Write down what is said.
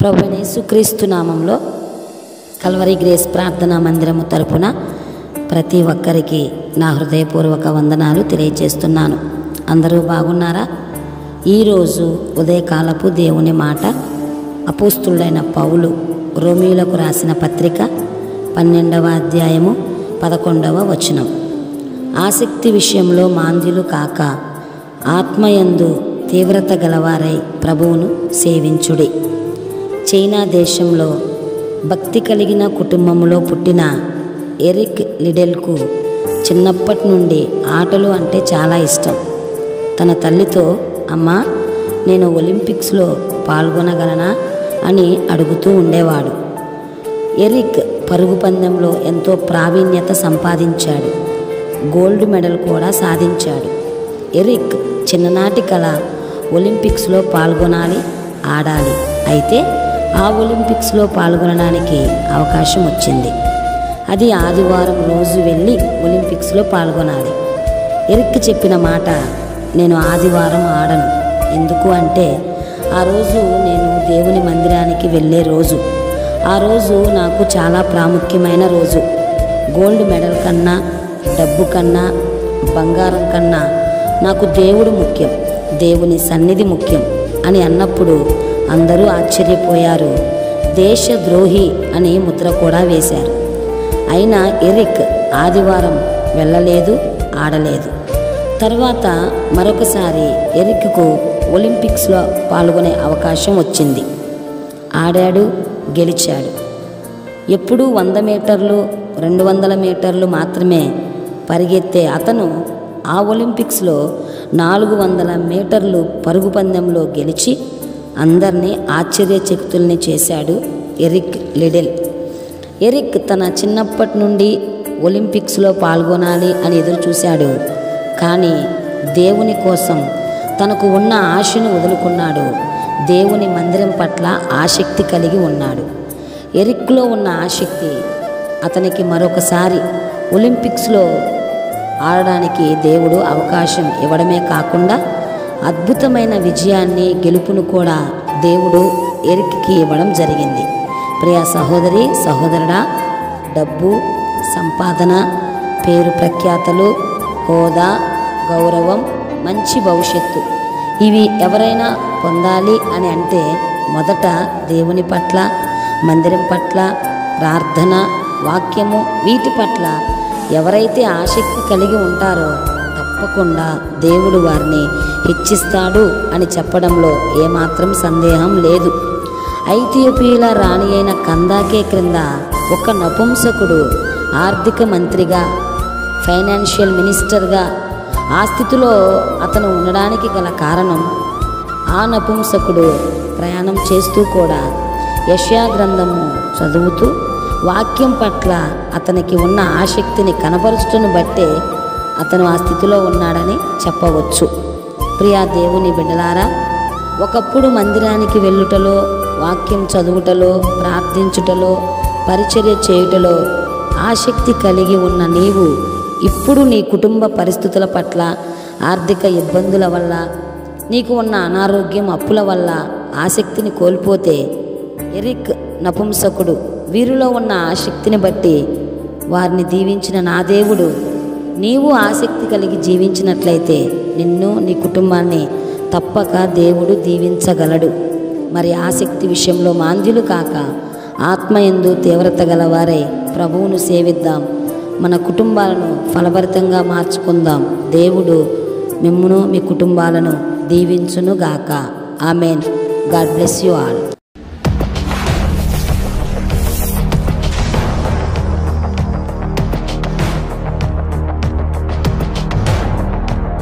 ప్రభువైన యేసుక్రీస్తు నామంలో కల్వరి గ్రేస్ ప్రార్థనా మందిరము తరపున ప్రతి ఒక్కరికి నా హృదయపూర్వక వందనాలు తెలియజేస్తున్నాను. అందరూ బాగున్నారా? ఈరోజు ఉదయకాలపు దేవుని మాట అపోస్తులుడైన పౌలు రోమీయులకు రాసిన పత్రిక 12వ అధ్యాయము 11వ వచనం. ఆసక్తి విషయంలో మాంద్యులు కాక ఆత్మయందు తీవ్రత గలవారై ప్రభువును సేవించుడి. చైనా దేశంలో భక్తి కలిగిన కుటుంబంలో పుట్టిన ఎరిక్ లిడెల్కు చిన్నప్పటి నుండి ఆటలు అంటే చాలా ఇష్టం. తన తల్లితో, అమ్మా, నేను ఒలింపిక్స్లో పాల్గొనగలనా అని అడుగుతూ ఉండేవాడు. ఎరిక్ పరుగు పందెంలో ఎంతో ప్రావీణ్యత సంపాదించాడు. గోల్డ్ మెడల్ కూడా సాధించాడు. ఎరిక్ చిన్ననాటి కల ఒలింపిక్స్లో పాల్గొనాలి, ఆడాలి. అయితే ఆ ఒలింపిక్స్లో పాల్గొనడానికి అవకాశం వచ్చింది. అది ఆదివారం రోజు వెళ్ళి ఒలింపిక్స్లో పాల్గొనాలి. ఎరిక్ చెప్పిన మాట, నేను ఆదివారం ఆడను. ఎందుకు అంటే ఆ రోజు నేను దేవుని మందిరానికి వెళ్ళే రోజు. ఆ రోజు నాకు చాలా ప్రాముఖ్యమైన రోజు. గోల్డ్ మెడల్ కన్నా, డబ్బు కన్నా, బంగారం కన్నా నాకు దేవుడు ముఖ్యం, దేవుని సన్నిధి ముఖ్యం అని అన్నప్పుడు అందరూ ఆశ్చర్యపోయారు. దేశద్రోహి అని ముద్ర కూడా వేశారు. అయినా ఎరిక్ ఆదివారం వెళ్ళలేదు, ఆడలేదు. తర్వాత మరొకసారి ఎరిక్కు ఒలింపిక్స్లో పాల్గొనే అవకాశం వచ్చింది. ఆడాడు, గెలిచాడు. ఎప్పుడూ 100 మీటర్లు, 200 మీటర్లు మాత్రమే పరిగెత్తే అతను ఆ ఒలింపిక్స్లో 400 మీటర్లు పరుగు పందెంలో గెలిచి అందరినీ ఆశ్చర్యచకితుల్ని చేశాడు ఎరిక్ లిడెల్. ఎరిక్ తన చిన్నప్పటి నుండి ఒలింపిక్స్లో పాల్గొనాలి అని ఎదురు చూశాడు. కానీ దేవుని కోసం తనకు ఉన్న ఆశను వదులుకున్నాడు. దేవుని మందిరం పట్ల ఆసక్తి కలిగి ఉన్నాడు. ఎరిక్లో ఉన్న ఆసక్తి అతనికి మరొకసారి ఒలింపిక్స్లో ఆడడానికి దేవుడు అవకాశం ఇవ్వడమే కాకుండా అద్భుతమైన విజయాన్ని, గెలుపును కూడా దేవుడు ఎరిక్కి ఇవ్వడం జరిగింది. ప్రియ సహోదరి, సహోదరుడా, డబ్బు, సంపాదన, పేరు ప్రఖ్యాతలు, హోదా, గౌరవం, మంచి భవిష్యత్తు ఇవి ఎవరైనా పొందాలి అని అంటే మొదట దేవుని పట్ల, మందిరం పట్ల, ప్రార్థన, వాక్యము వీటి పట్ల ఎవరైతే ఆసక్తి కలిగి ఉంటారో తప్పకుండా దేవుడు వారిని హెచ్చిస్తాడు అని చెప్పడంలో ఏమాత్రం సందేహం లేదు. ఐథియోపియాల రాణి అయిన కందాకే క్రింద ఒక నపుంసకుడు ఆర్థిక మంత్రిగా, ఫైనాన్షియల్ మినిస్టర్గా ఆ స్థితిలో అతను ఉండడానికి గల కారణం, ఆ నపుంసకుడు ప్రయాణం చేస్తూ కూడా యెషయా గ్రంథము చదువుతూ వాక్యం పట్ల అతనికి ఉన్న ఆసక్తిని కనబరుచుటను బట్టే అతను ఆ స్థితిలో ఉన్నాడని చెప్పవచ్చు. ప్రియా దేవుని బిడ్డలారా, ఒకప్పుడు మందిరానికి వెళ్ళుటలో, వాక్యం చదువుటలో, ప్రార్థించుటలో, పరిచర్య చేయుటలో ఆసక్తి కలిగి ఉన్న నీవు ఇప్పుడు నీ కుటుంబ పరిస్థితుల పట్ల, ఆర్థిక ఇబ్బందుల వల్ల, నీకు ఉన్న అనారోగ్యం, అప్పుల వల్ల ఆసక్తిని కోల్పోతే ఎరిక్ నపుంసకుడు వీరిలో ఉన్న ఆసక్తిని బట్టి వారిని దీవించిన నా దేవుడు నీవు ఆసక్తి కలిగి జీవించినట్లయితే నిన్ను, నీ కుటుంబాన్ని తప్పక దేవుడు దీవించగలడు. మరి ఆసక్తి విషయంలో మాంద్యులు కాక ఆత్మయందు తీవ్రత గలవారై ప్రభువును సేవిద్దాం. మన కుటుంబాలను ఫలభరితంగా మార్చుకుందాం. దేవుడు మిమ్మును, మీ కుటుంబాలను దీవించునుగాక. Amen. God bless you all.